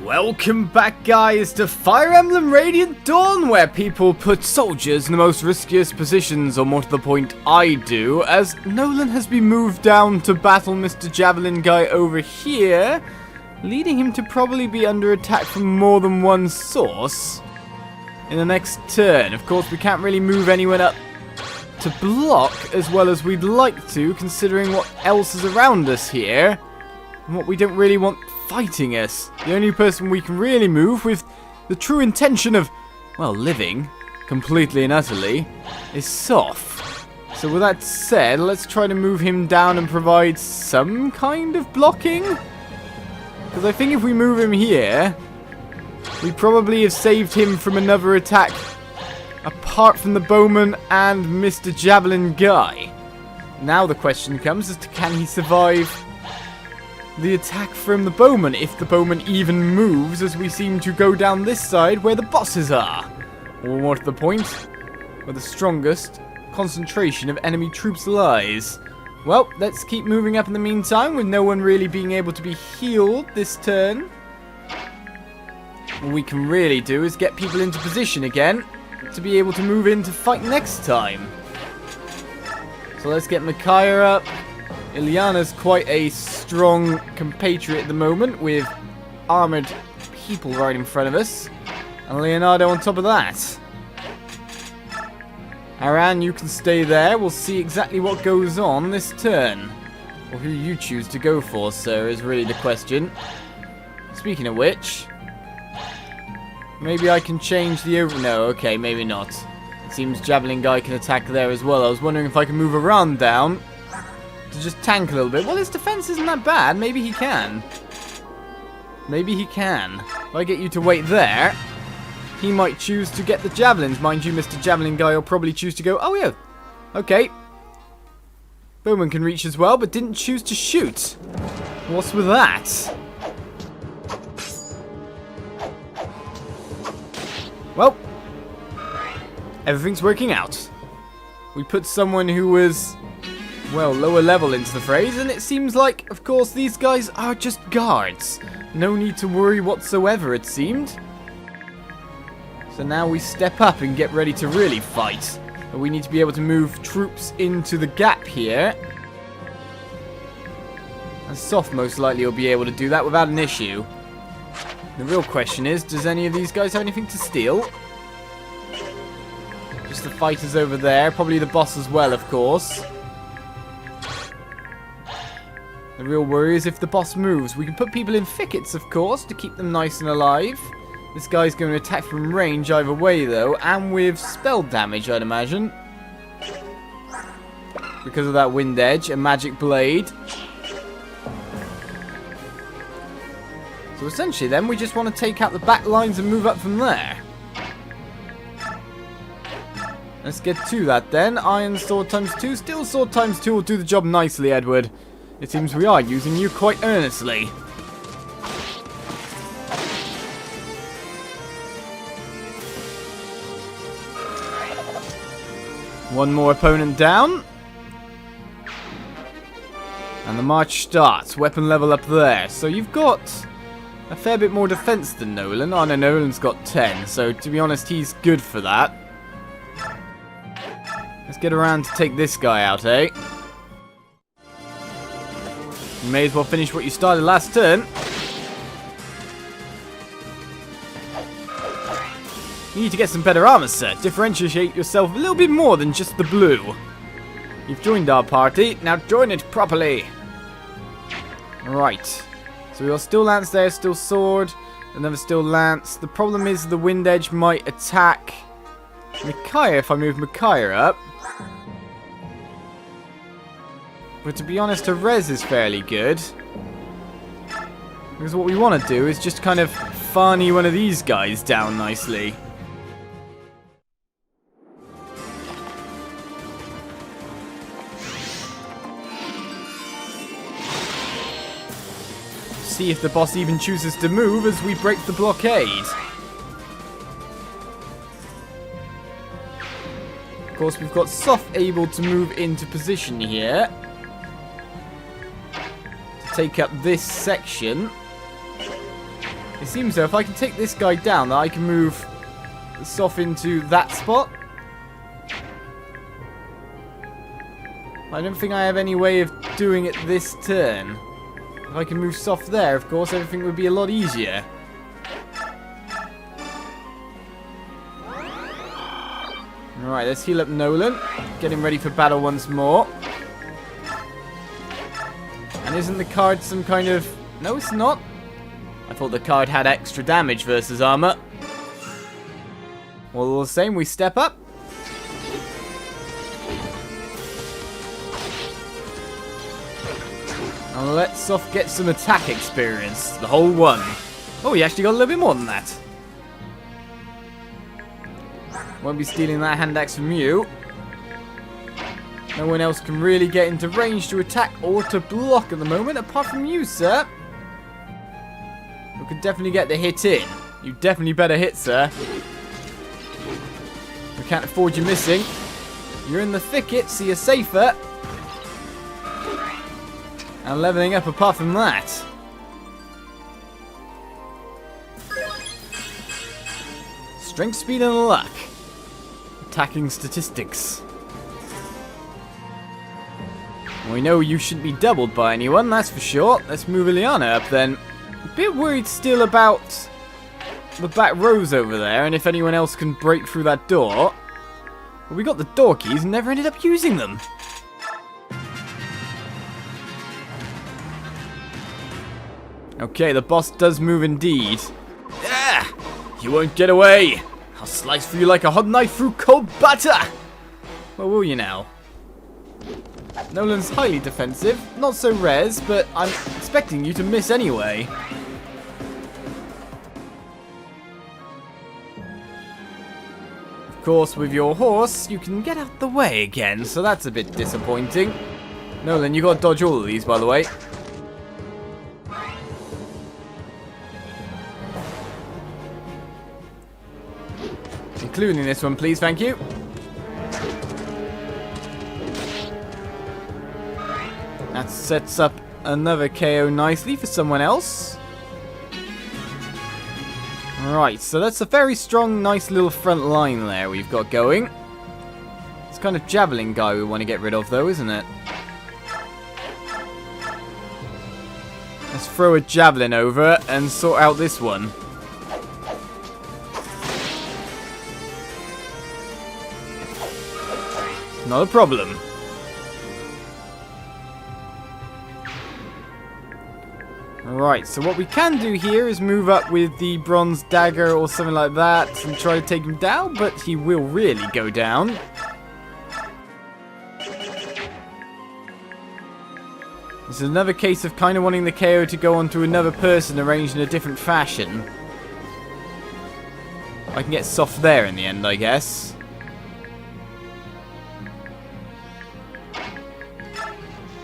Welcome back, guys, to Fire Emblem Radiant Dawn, where people put soldiers in the most riskiest positions, or more to the point, I do, as Nolan has been moved down to battle Mr. Javelin guy over here, leading him to probably be under attack from more than one source in the next turn. Of course, we can't really move anyone up to block as well as we'd like to, considering what else is around us here, and what we don't really want fighting us. The only person we can really move with the true intention of, well, living completely and utterly is Soph. So with that said, let's try to move him down and provide some kind of blocking. Because I think if we move him here, we probably have saved him from another attack apart from the bowman and Mr. Javelin guy. Now the question comes as to, can he survive the attack from the bowman, if the bowman even moves, as we seem to go down this side where the bosses are. Or more to the point, where the strongest concentration of enemy troops lies. Well, let's keep moving up in the meantime, with no one really being able to be healed this turn. What we can really do is get people into position again, to be able to move in to fight next time. So let's get Micaia up. Ileana's quite a strong compatriot at the moment, with armoured people right in front of us. And Leonardo on top of that. Aran, you can stay there. We'll see exactly what goes on this turn. Or who you choose to go for, sir, is really the question. Speaking of which, maybe I can change the over... No, okay, maybe not. It seems Javelin guy can attack there as well. I was wondering if I can move Aran down to just tank a little bit. Well, his defense isn't that bad. Maybe he can. Maybe he can. If I get you to wait there, he might choose to get the javelins. Mind you, Mr. Javelin guy will probably choose to go, oh yeah, okay. Bowman can reach as well, but didn't choose to shoot. What's with that? Well, everything's working out. We put someone who was, well, lower level into the phrase, and it seems like, of course, these guys are just guards. No need to worry whatsoever, it seemed. So now we step up and get ready to really fight. But we need to be able to move troops into the gap here. And Soph most likely will be able to do that without an issue. The real question is, does any of these guys have anything to steal? Just the fighters over there, probably the boss as well, of course. The real worry is if the boss moves. We can put people in thickets, of course, to keep them nice and alive. This guy's going to attack from range either way, though, and with spell damage, I'd imagine. Because of that wind edge, a magic blade. So essentially, then, we just want to take out the back lines and move up from there. Let's get to that, then. Iron sword times 2, steel sword times 2 will do the job nicely, Edward. It seems we are using you quite earnestly. One more opponent down. And the march starts. Weapon level up there. So you've got a fair bit more defense than Nolan. Oh no, Nolan's got 10. So to be honest, he's good for that. Let's get around to take this guy out, eh? You may as well finish what you started last turn. You need to get some better armor, sir. Differentiate yourself a little bit more than just the blue. You've joined our party. Now join it properly. Right. So we got still lance there, still sword, another still lance. The problem is the wind edge might attack Micaia if I move Micaia up. But to be honest, her res is fairly good. Because what we want to do is just kind of farney one of these guys down nicely. See if the boss even chooses to move as we break the blockade. Of course, we've got Soph able to move into position here. Take up this section. It seems though, if I can take this guy down, that I can move Soph into that spot. I don't think I have any way of doing it this turn. If I can move Soph there, of course, everything would be a lot easier. Alright, let's heal up Nolan. Get him ready for battle once more. And isn't the card some kind of... No, it's not. I thought the card had extra damage versus armor. Well, all the same, we step up. And let Soph get some attack experience. The whole one. Oh, he actually got a little bit more than that. Won't be stealing that hand axe from you. No one else can really get into range to attack or to block at the moment, apart from you, sir. We could definitely get the hit in. You definitely better hit, sir. We can't afford you missing. You're in the thicket, so you're safer. And leveling up apart from that. Strength, speed, and luck. Attacking statistics. We know you shouldn't be doubled by anyone, that's for sure. Let's move Ileana up then. A bit worried still about the back rows over there, and if anyone else can break through that door. But we got the door keys and never ended up using them. Okay, the boss does move indeed. Yeah! You won't get away! I'll slice through you like a hot knife through cold butter! Where will you now? Nolan's highly defensive, not so res, but I'm expecting you to miss anyway. Of course, with your horse, you can get out the way again, so that's a bit disappointing. Nolan, you gotta dodge all of these, by the way. Including this one, please, thank you. That sets up another KO nicely for someone else. Right, so that's a very strong, nice little front line there we've got going. It's kind of javelin guy we want to get rid of, though, isn't it? Let's throw a javelin over and sort out this one. Not a problem. Right, so what we can do here is move up with the bronze dagger or something like that and try to take him down, but he will really go down. This is another case of kind of wanting the KO to go onto another person arranged in a different fashion. I can get Soph there in the end, I guess.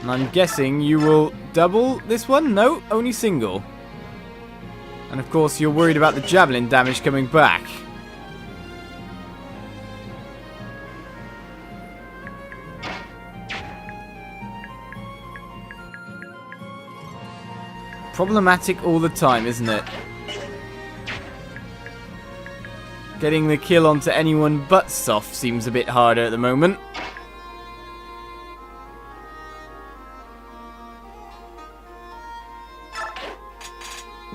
And I'm guessing you will double this one? No, only single. And of course you're worried about the javelin damage coming back. Problematic all the time, isn't it? Getting the kill onto anyone but Soph seems a bit harder at the moment.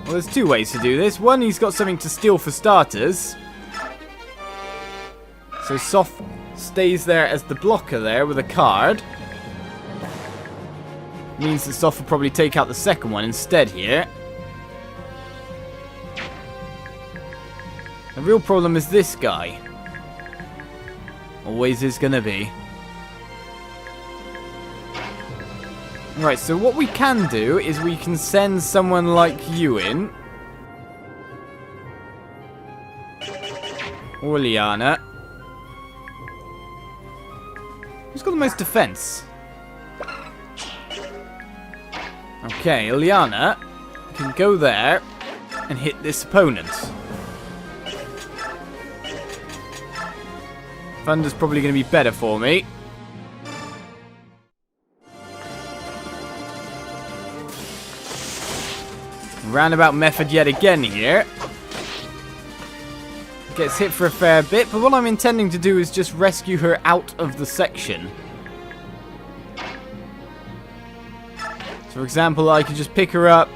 Well, there's two ways to do this. One, he's got something to steal for starters. So Soph stays there as the blocker there with a card. Means that Soph will probably take out the second one instead here. The real problem is this guy. Always is gonna be. Right, so what we can do is we can send someone like you in. Or Liana. Who's got the most defense? Okay, Liana can go there and hit this opponent. Thunder's probably going to be better for me. Roundabout method yet again here. Gets hit for a fair bit, but what I'm intending to do is just rescue her out of the section. So for example, I could just pick her up.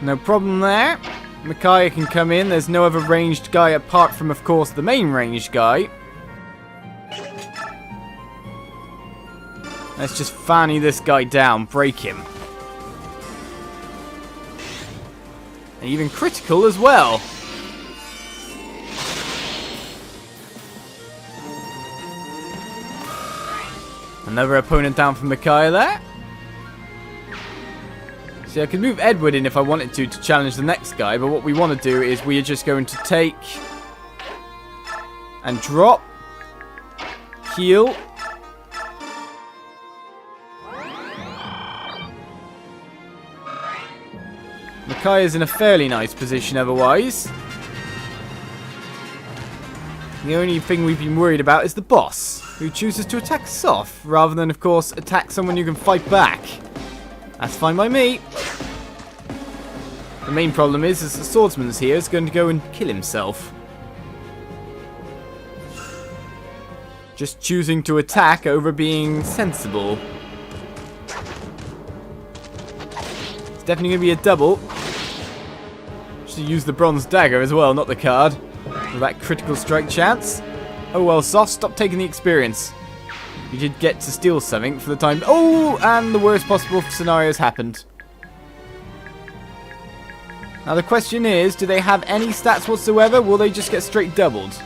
No problem there. Micaia can come in. There's no other ranged guy apart from, of course, the main ranged guy. Let's just fanny this guy down, break him. And even critical as well. Another opponent down from Micaia there. See, I could move Edward in if I wanted to challenge the next guy, but what we want to do is we are just going to take and drop, heal. Micaia's in a fairly nice position otherwise. The only thing we've been worried about is the boss, who chooses to attack us off, rather than, of course, attack someone who can fight back. That's fine by me. The main problem is the swordsman's here is going to go and kill himself. Just choosing to attack over being sensible. It's definitely going to be a double. Should use the bronze dagger as well, not the card. With that critical strike chance. Oh well, Soft, stop taking the experience. You did get to steal something for the time. Oh, and the worst possible scenarios happened. Now the question is, do they have any stats whatsoever? Will they just get straight doubled?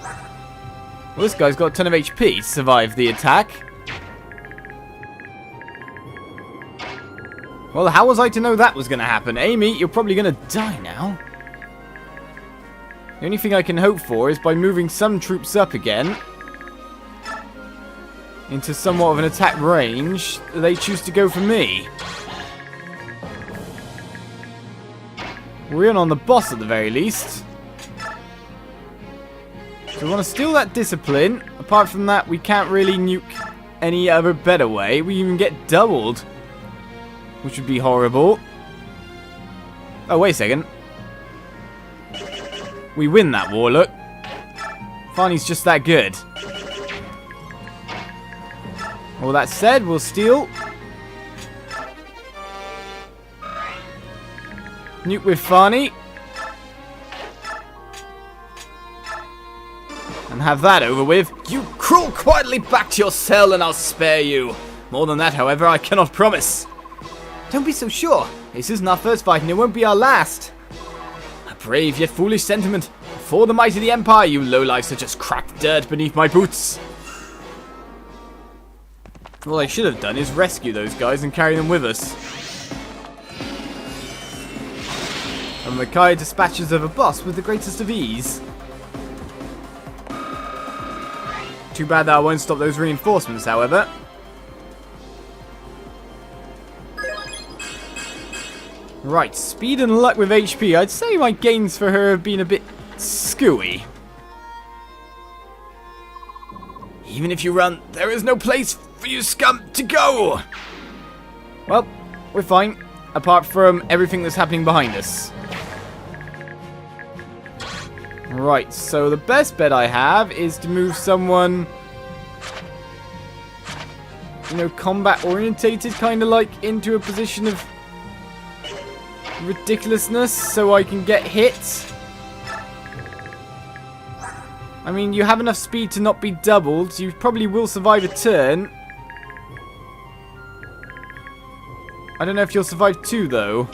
Well, this guy's got a ton of HP to survive the attack. Well, how was I to know that was going to happen? Aimee, you're probably going to die now. The only thing I can hope for is by moving some troops up again into somewhat of an attack range, they choose to go for me. We're in on the boss at the very least. So we want to steal that discipline. Apart from that, we can't really nuke any other better way. We even get doubled, which would be horrible. Oh, wait a second. We win that war, look. Farney's just that good. All that said, we'll steal. Nuke with Farney. And have that over with. You crawl quietly back to your cell and I'll spare you. More than that, however, I cannot promise. Don't be so sure. This isn't our first fight and it won't be our last. A brave yet foolish sentiment. For the might of the Empire, you lowlifes are just cracked dirt beneath my boots. All I should have done is rescue those guys and carry them with us. And Micaia dispatches of a boss with the greatest of ease. Too bad that I won't stop those reinforcements, however. Right, speed and luck with HP. I'd say my gains for her have been a bit screwy. Even if you run, there is no place for you scum to go! Well, we're fine. Apart from everything that's happening behind us. Right, so the best bet I have is to move someone, you know, combat orientated, kind of like into a position of ridiculousness so I can get hit. I mean, you have enough speed to not be doubled. You probably will survive a turn. I don't know if you'll survive two, though.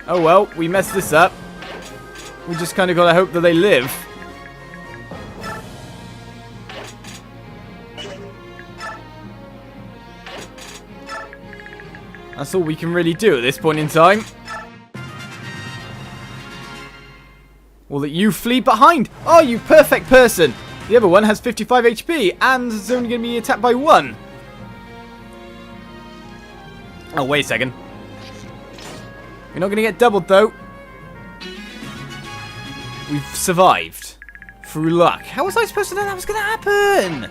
Oh well, we messed this up. We just kind of got to hope that they live. That's all we can really do at this point in time. Well, that you flee behind. Oh, you perfect person. The other one has 55 HP and is only going to be attacked by 1. Oh, wait a second. You're not going to get doubled, though. We've survived. through luck. How was I supposed to know that was going to happen?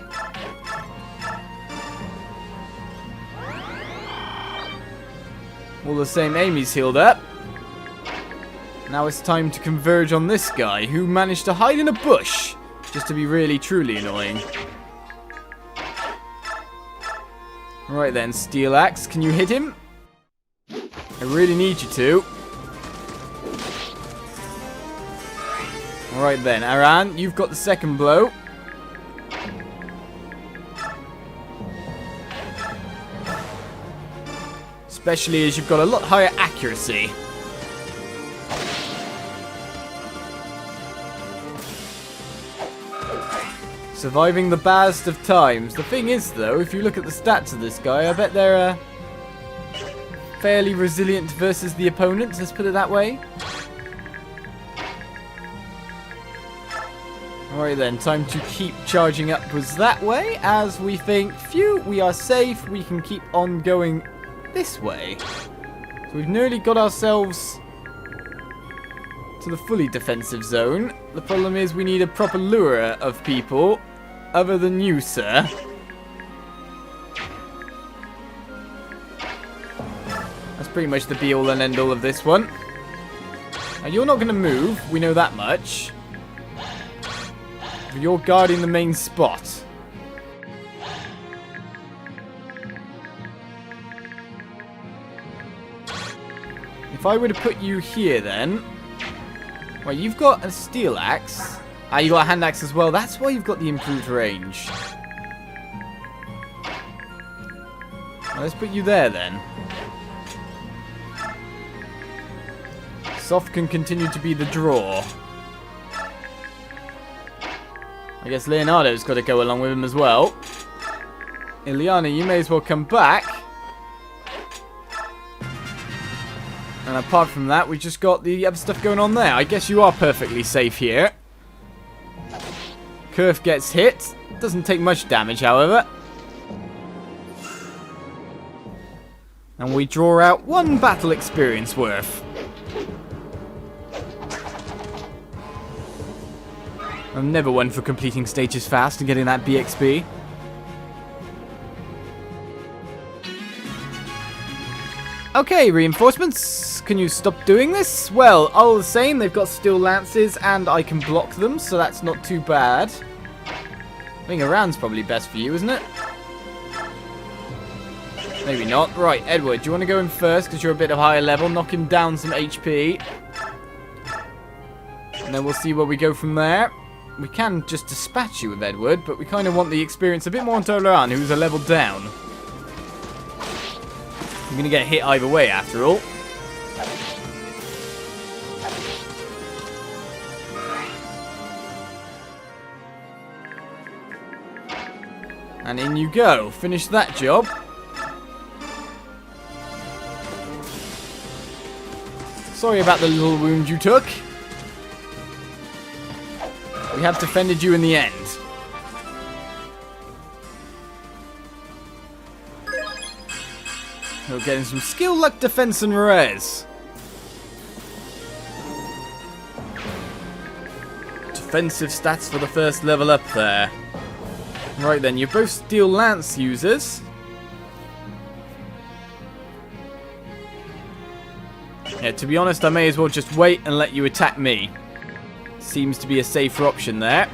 All the same, Amy's healed up. Now it's time to converge on this guy who managed to hide in a bush just to be really, truly annoying. Right then, Steel Axe, can you hit him? I really need you to. Alright then, Aran, you've got the second blow. Especially as you've got a lot higher accuracy. Surviving the best of times. The thing is, though, if you look at the stats of this guy, I bet they're fairly resilient versus the opponents, let's put it that way. Alright then, time to keep charging upwards that way, as we think, phew, we are safe, we can keep on going this way. So we've nearly got ourselves to the fully defensive zone. The problem is we need a proper lure of people other than you, sir. That's pretty much the be-all and end-all of this one. Now, you're not going to move, we know that much. But you're guarding the main spot. If I were to put you here then... Well, you've got a steel axe. Ah, you got a hand axe as well. That's why you've got the improved range. Well, let's put you there then. Soft can continue to be the draw. I guess Leonardo's got to go along with him as well. Ileana, you may as well come back. And apart from that, we just got the other stuff going on there. I guess you are perfectly safe here. Kurth gets hit. Doesn't take much damage, however. And we draw out 1 battle experience worth. I'm never one for completing stages fast and getting that BXP. Okay, reinforcements. Can you stop doing this? Well, all the same, they've got steel lances and I can block them, so that's not too bad. I think Aran's probably best for you, isn't it? Maybe not. Right, Edward, do you want to go in first because you're a bit of higher level? Knock him down some HP. And then we'll see where we go from there. We can just dispatch you with Edward, but we kind of want the experience a bit more on Aran, who's a level down. I'm going to get hit either way, after all. And in you go. Finish that job. Sorry about the little wound you took. We have defended you in the end. We're getting some skill, luck, defense, and res. Defensive stats for the first level up there. Right then, you're both steel lance users. Yeah, to be honest, I may as well just wait and let you attack me. Seems to be a safer option there.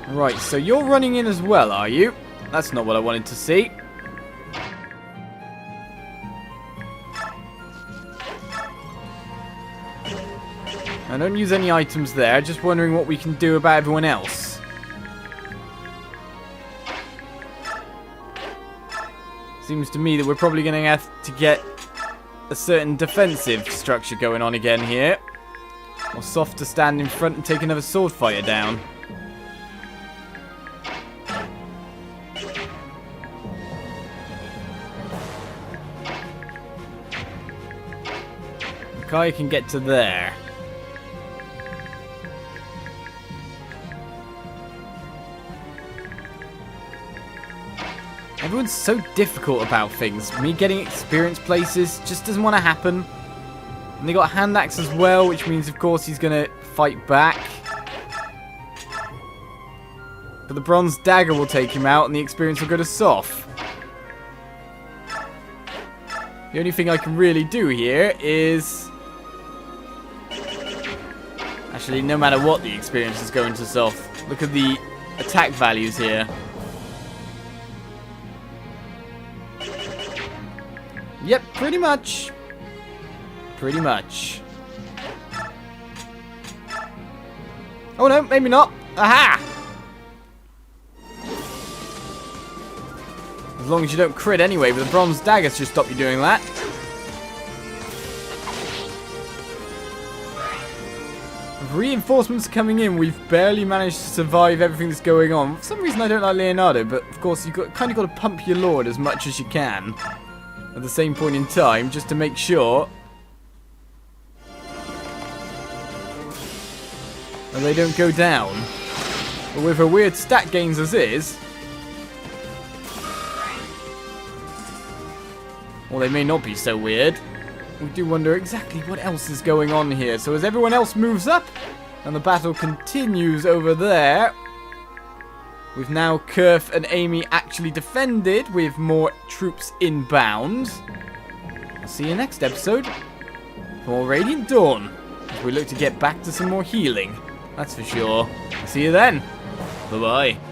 Right, so you're running in as well, are you? That's not what I wanted to see. I don't use any items there, just wondering what we can do about everyone else. Seems to me that we're probably going to have to get a certain defensive structure going on again here. Or Soft to stand in front and take another sword fighter down. Micaia can get to there. Everyone's so difficult about things. Me getting experience places just doesn't want to happen. And they got a hand axe as well, which means, of course, he's going to fight back. But the bronze dagger will take him out and the experience will go to Soph. The only thing I can really do here is... Actually, no matter what, the experience is going to Soph. Look at the attack values here. Yep, pretty much. Pretty much. Oh no, maybe not. Aha! As long as you don't crit anyway, but the bronze dagger should stop you doing that. With reinforcements coming in, we've barely managed to survive everything that's going on. For some reason I don't like Leonardo, but of course you've kind of got to pump your lord as much as you can. At the same point in time, just to make sure that they don't go down. But with her weird stat gains as is, well, they may not be so weird. We do wonder exactly what else is going on here. So as everyone else moves up, and the battle continues over there, we've now Kurth and Aimee actually defended with more troops inbound. I'll see you next episode for more Radiant Dawn, as we look to get back to some more healing. That's for sure. See you then. Bye-bye.